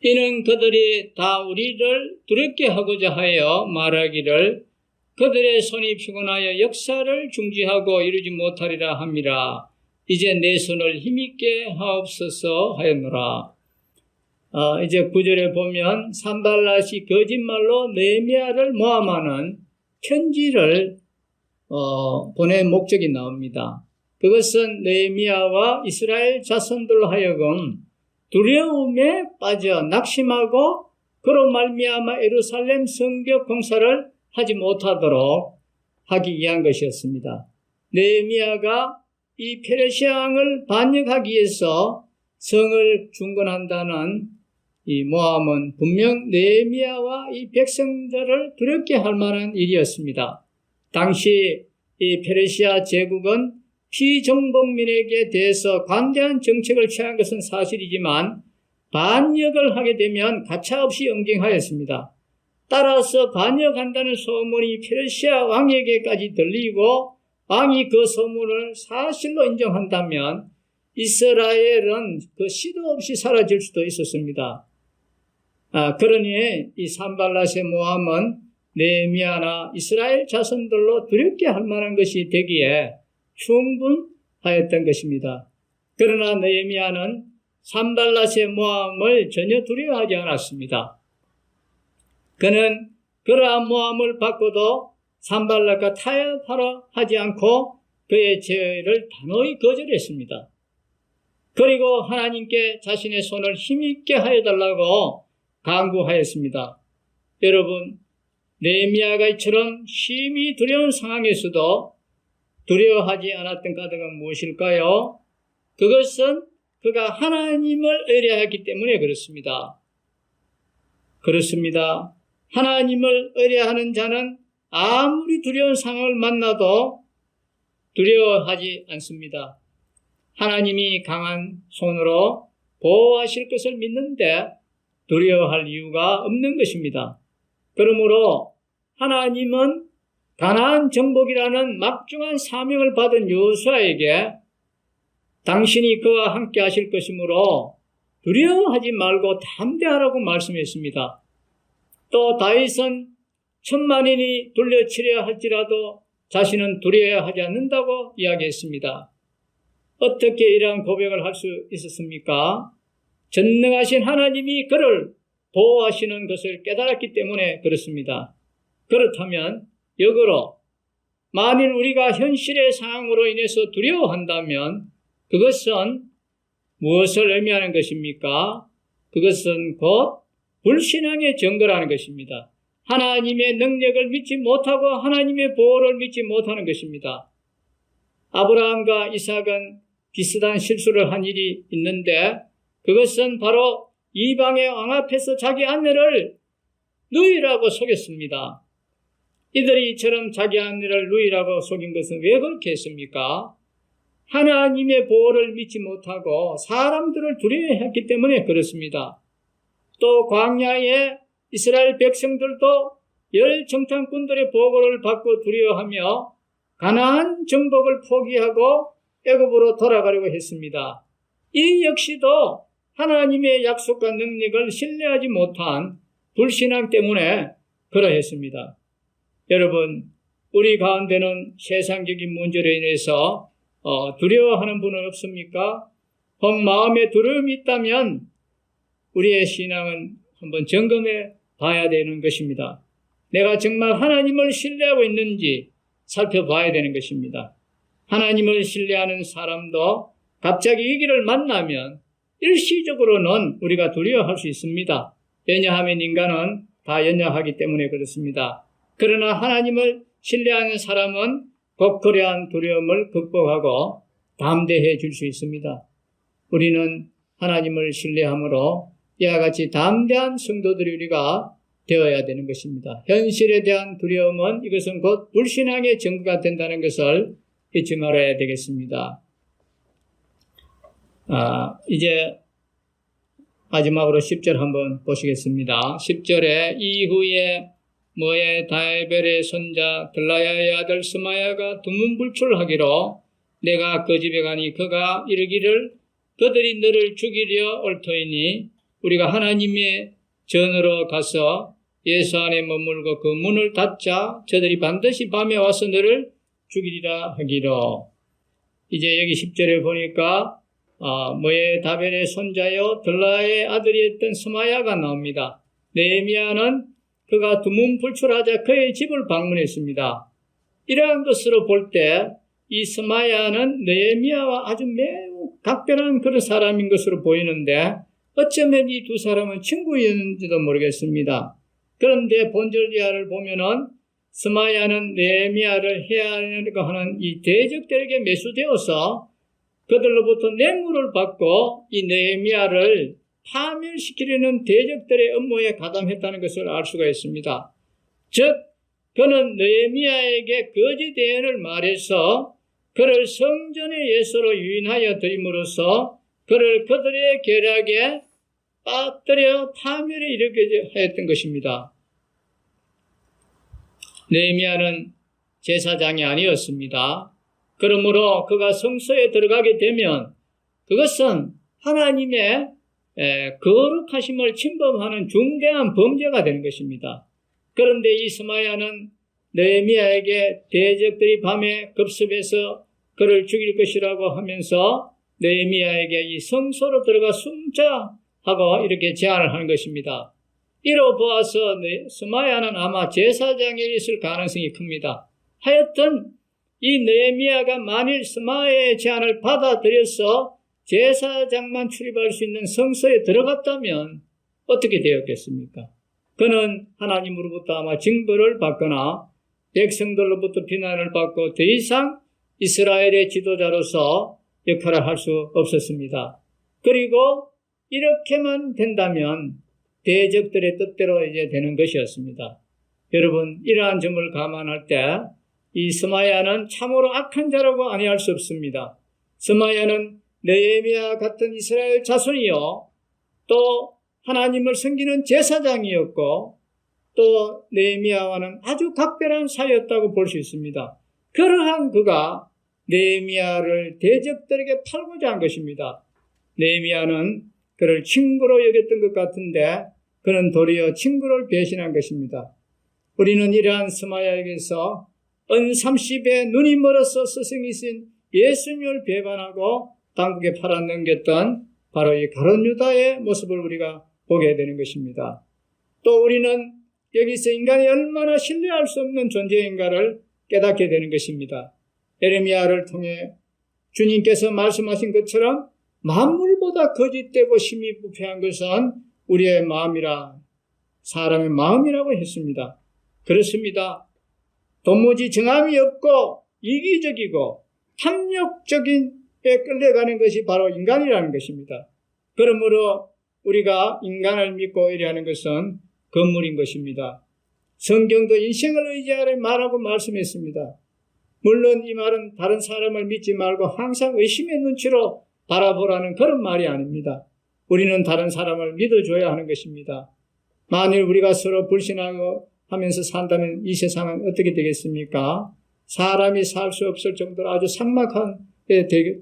이는 그들이 다 우리를 두렵게 하고자 하여 말하기를 그들의 손이 피곤하여 역사를 중지하고 이루지 못하리라 함이라. 이제 내 손을 힘있게 하옵소서 하였노라. 이제 9절에 보면 산발랏이 거짓말로 느헤미야를 모함하는 편지를 보낸 목적이 나옵니다. 그것은 느헤미야와 이스라엘 자손들로 하여금 두려움에 빠져 낙심하고 그로 말미암아 예루살렘 성벽 공사를 하지 못하도록 하기 위한 것이었습니다. 느헤미야가 이 페르시아 왕을 반역하기 위해서 성을 중건한다는 이 모함은 분명 느헤미야와 이 백성들을 두렵게 할 만한 일이었습니다. 당시 이 페르시아 제국은 피정복민에게 대해서 관대한 정책을 취한 것은 사실이지만 반역을 하게 되면 가차없이 응징하였습니다. 따라서 반역한다는 소문이 페르시아 왕에게까지 들리고 왕이 그 소문을 사실로 인정한다면 이스라엘은 그 시도 없이 사라질 수도 있었습니다. 그러니 이 산발랏의 모함은 느헤미야나 이스라엘 자손들로 두렵게 할 만한 것이 되기에 충분하였던 것입니다. 그러나 느헤미야는 산발랏의 모함을 전혀 두려워하지 않았습니다. 그는 그러한 모함을 받고도 산발랏과 타협하려 하지 않고 그의 죄를 단호히 거절했습니다. 그리고 하나님께 자신의 손을 힘있게 하여달라고 간구하였습니다. 여러분, 느헤미야가 이처럼 심히 두려운 상황에서도 두려워하지 않았던 까닭은 무엇일까요? 그것은 그가 하나님을 의뢰하기 때문에 그렇습니다. 그렇습니다. 하나님을 의뢰하는 자는 아무리 두려운 상황을 만나도 두려워하지 않습니다. 하나님이 강한 손으로 보호하실 것을 믿는데 두려워할 이유가 없는 것입니다. 그러므로 하나님은 가나안 정복이라는 막중한 사명을 받은 여호수아에게 당신이 그와 함께 하실 것이므로 두려워하지 말고 담대하라고 말씀했습니다. 또 다윗은 10,000만인이 둘러치려 할지라도 자신은 두려워하지 않는다고 이야기했습니다. 어떻게 이러한 고백을 할 수 있었습니까? 전능하신 하나님이 그를 보호하시는 것을 깨달았기 때문에 그렇습니다. 그렇다면 역으로 만일 우리가 현실의 상황으로 인해서 두려워한다면 그것은 무엇을 의미하는 것입니까? 그것은 곧 불신앙의 증거라는 것입니다. 하나님의 능력을 믿지 못하고 하나님의 보호를 믿지 못하는 것입니다. 아브라함과 이삭은 비슷한 실수를 한 일이 있는데 그것은 바로 이방의 왕 앞에서 자기 아내를 누이라고 속였습니다. 이들이 이처럼 자기 아내를 누이라고 속인 것은 왜 그렇게 했습니까? 하나님의 보호를 믿지 못하고 사람들을 두려워했기 때문에 그렇습니다. 또 광야에 이스라엘 백성들도 열 정탐꾼들의 보고를 받고 두려워하며 가나안 정복을 포기하고 애굽으로 돌아가려고 했습니다. 이 역시도 하나님의 약속과 능력을 신뢰하지 못한 불신앙 때문에 그러했습니다. 여러분, 우리 가운데는 세상적인 문제로 인해서 두려워하는 분은 없습니까? 혹 마음에 두려움이 있다면 우리의 신앙은 한번 점검해 봐야 되는 것입니다. 내가 정말 하나님을 신뢰하고 있는지 살펴봐야 되는 것입니다. 하나님을 신뢰하는 사람도 갑자기 위기를 만나면 일시적으로는 우리가 두려워할 수 있습니다. 왜냐하면 인간은 다 연약하기 때문에 그렇습니다. 그러나 하나님을 신뢰하는 사람은 곧 그러한 두려움을 극복하고 담대해 줄 수 있습니다. 우리는 하나님을 신뢰함으로 이와 같이 담대한 성도들이 우리가 되어야 되는 것입니다. 현실에 대한 두려움은 이것은 곧 불신앙의 증거가 된다는 것을 잊지 말아야 되겠습니다. 이제 마지막으로 10절 한번 보시겠습니다. 10절에 이후에 모의 다에벨의 손자 들라야의 아들 스마야가 두문불출하기로 내가 그 집에 가니 그가 이르기를 그들이 너를 죽이려 올 터이니 우리가 하나님의 전으로 가서 예수 안에 머물고 그 문을 닫자 저들이 반드시 밤에 와서 너를 죽이리라 하기로. 이제 여기 10절에 보니까 모의 다벨의 손자여 들라의 아들이었던 스마야가 나옵니다. 느헤미야는 그가 두문불출하자 그의 집을 방문했습니다. 이러한 것으로 볼 때 이 스마야는 느헤미야와 아주 매우 각별한 그런 사람인 것으로 보이는데 어쩌면 이 두 사람은 친구였는지도 모르겠습니다. 그런데 본절 이하를 보면은 스마야는 느헤미야를 해야 하는 이 대적들에게 매수되어서 그들로부터 뇌물을 받고 이 느헤미야를 파멸시키려는 대적들의 음모에 가담했다는 것을 알 수가 있습니다. 즉 그는 느헤미야에게 거짓 예언을 말해서 그를 성전의 예수로 유인하여 드림으로써 그를 그들의 계략에 빠뜨려 파멸에 이르게 하였던 것입니다. 느헤미야는 제사장이 아니었습니다. 그러므로 그가 성소에 들어가게 되면 그것은 하나님의 거룩하심을 침범하는 중대한 범죄가 되는 것입니다. 그런데 이 스마야는 느헤미야에게 대적들이 밤에 급습해서 그를 죽일 것이라고 하면서 느헤미야에게 이 성소로 들어가 숨자 하고 이렇게 제안을 하는 것입니다. 이로 보아서 스마야는 아마 제사장에 있을 가능성이 큽니다. 하여튼 이 느헤미야가 만일 스마야의 제안을 받아들여서 제사장만 출입할 수 있는 성소에 들어갔다면 어떻게 되었겠습니까? 그는 하나님으로부터 아마 징벌을 받거나 백성들로부터 비난을 받고 더 이상 이스라엘의 지도자로서 역할을 할 수 없었습니다. 그리고 이렇게만 된다면 대적들의 뜻대로 이제 되는 것이었습니다. 여러분, 이러한 점을 감안할 때 이 스마야는 참으로 악한 자라고 아니할 수 없습니다. 스마야는 느헤미야 같은 이스라엘 자손이요, 또 하나님을 섬기는 제사장이었고, 또 느헤미야와는 아주 각별한 사이였다고 볼 수 있습니다. 그러한 그가 느헤미야를 대적들에게 팔고자 한 것입니다. 느헤미야는 그를 친구로 여겼던 것 같은데 그는 도리어 친구를 배신한 것입니다. 우리는 이러한 스마야에게서 은30에 눈이 멀어서 스승이신 예수님을 배반하고 당국에 팔아넘겼던 바로 이 가룟 유다의 모습을 우리가 보게 되는 것입니다. 또 우리는 여기서 인간이 얼마나 신뢰할 수 없는 존재인가를 깨닫게 되는 것입니다. 예레미야를 통해 주님께서 말씀하신 것처럼 만물보다 거짓되고 심히 부패한 것은 우리의 마음이라, 사람의 마음이라고 했습니다. 그렇습니다. 도무지 정함이 없고 이기적이고 탐욕적인 에 끌려가는 것이 바로 인간이라는 것입니다. 그러므로 우리가 인간을 믿고 의뢰하는 것은 건물인 것입니다. 성경도 인생을 의지하라 말하고 말씀했습니다. 물론 이 말은 다른 사람을 믿지 말고 항상 의심의 눈치로 바라보라는 그런 말이 아닙니다. 우리는 다른 사람을 믿어줘야 하는 것입니다. 만일 우리가 서로 불신하고 하면서 산다면 이 세상은 어떻게 되겠습니까? 사람이 살 수 없을 정도로 아주 삭막한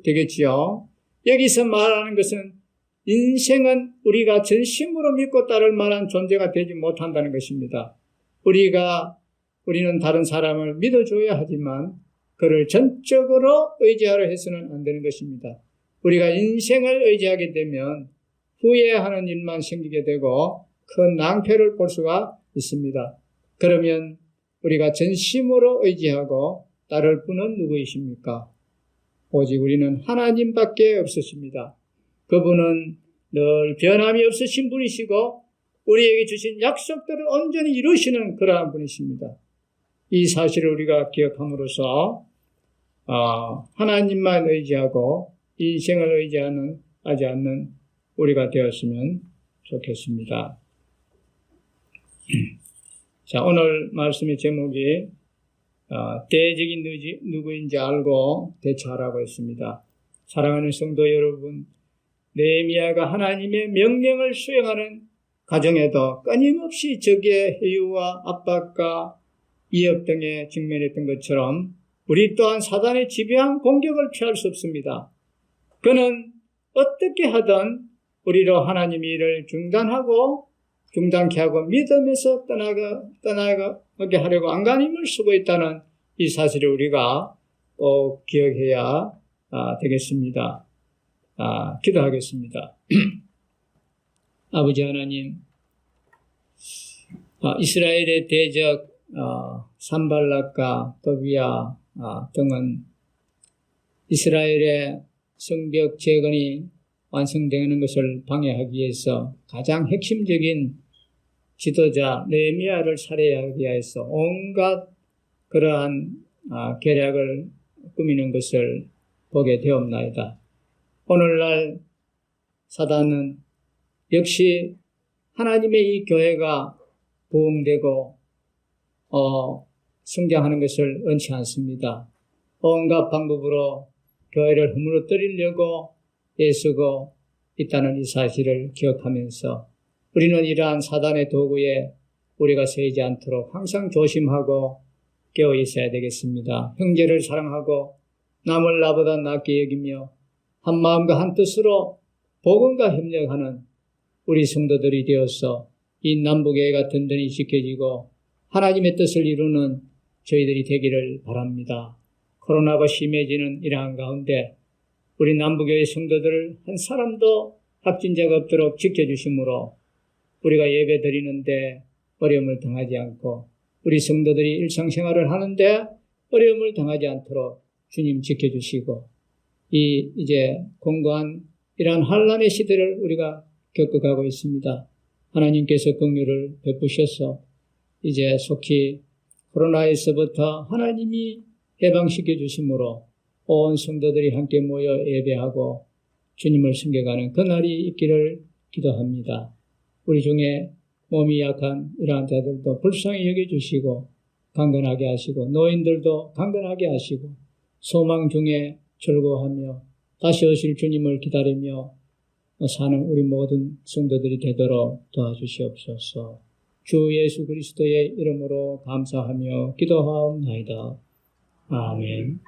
되겠지요. 여기서 말하는 것은 인생은 우리가 전심으로 믿고 따를 만한 존재가 되지 못한다는 것입니다. 우리는 다른 사람을 믿어줘야 하지만 그를 전적으로 의지하려 해서는 안 되는 것입니다. 우리가 인생을 의지하게 되면 후회하는 일만 생기게 되고 큰 낭패를 볼 수가 있습니다. 그러면 우리가 전심으로 의지하고 따를 분은 누구이십니까? 오직 우리는 하나님밖에 없으십니다. 그분은 늘 변함이 없으신 분이시고 우리에게 주신 약속들을 온전히 이루시는 그러한 분이십니다. 이 사실을 우리가 기억함으로써 하나님만 의지하고 인생을 의지하지 않는 우리가 되었으면 좋겠습니다. 자, 오늘 말씀의 제목이 대적인 누구인지 알고 대처하라고 했습니다. 사랑하는 성도 여러분, 느헤미야가 하나님의 명령을 수행하는 가정에도 끊임없이 적의 해유와 압박과 위협 등에 직면했던 것처럼 우리 또한 사단의 집요한 공격을 피할 수 없습니다. 그는 어떻게 하든 우리로 하나님의 일을 중단하고 중단케 하고 믿음에서 떠나가게 하려고 안간힘을 쓰고 있다는 이 사실을 우리가 꼭 기억해야 되겠습니다. 기도하겠습니다. 아버지 하나님, 이스라엘의 대적 산발락과 도비아 등은 이스라엘의 성벽 재건이 완성되는 것을 방해하기 위해서 가장 핵심적인 지도자 느헤미야를 살해하기 위해서 온갖 그러한 계략을 꾸미는 것을 보게 되었나이다. 오늘날 사단은 역시 하나님의 이 교회가 부흥되고 성장하는 것을 원치 않습니다. 온갖 방법으로 교회를 허물어뜨리려고 애쓰고 있다는 이 사실을 기억하면서 우리는 이러한 사단의 도구에 우리가 서이지 않도록 항상 조심하고 깨어 있어야 되겠습니다. 형제를 사랑하고 남을 나보다 낫게 여기며 한 마음과 한 뜻으로 복음과 협력하는 우리 성도들이 되어서 이 남북교회가 든든히 지켜지고 하나님의 뜻을 이루는 저희들이 되기를 바랍니다. 코로나가 심해지는 이러한 가운데 우리 남북교회 성도들을 한 사람도 확진자가 없도록 지켜주심으로 우리가 예배 드리는데 어려움을 당하지 않고 우리 성도들이 일상생활을 하는데 어려움을 당하지 않도록 주님 지켜주시고 이제 공고한 이러한 환난의 시대를 우리가 겪어가고 있습니다. 하나님께서 긍휼을 베푸셔서 이제 속히 코로나에서부터 하나님이 해방시켜 주심으로 온 성도들이 함께 모여 예배하고 주님을 섬겨가는 그날이 있기를 기도합니다. 우리 중에 몸이 약한 이러한 자들도 불쌍히 여겨주시고 강건하게 하시고 노인들도 강건하게 하시고 소망 중에 즐거워하며 다시 오실 주님을 기다리며 사는 우리 모든 성도들이 되도록 도와주시옵소서. 주 예수 그리스도의 이름으로 감사하며 기도하옵나이다. 아멘.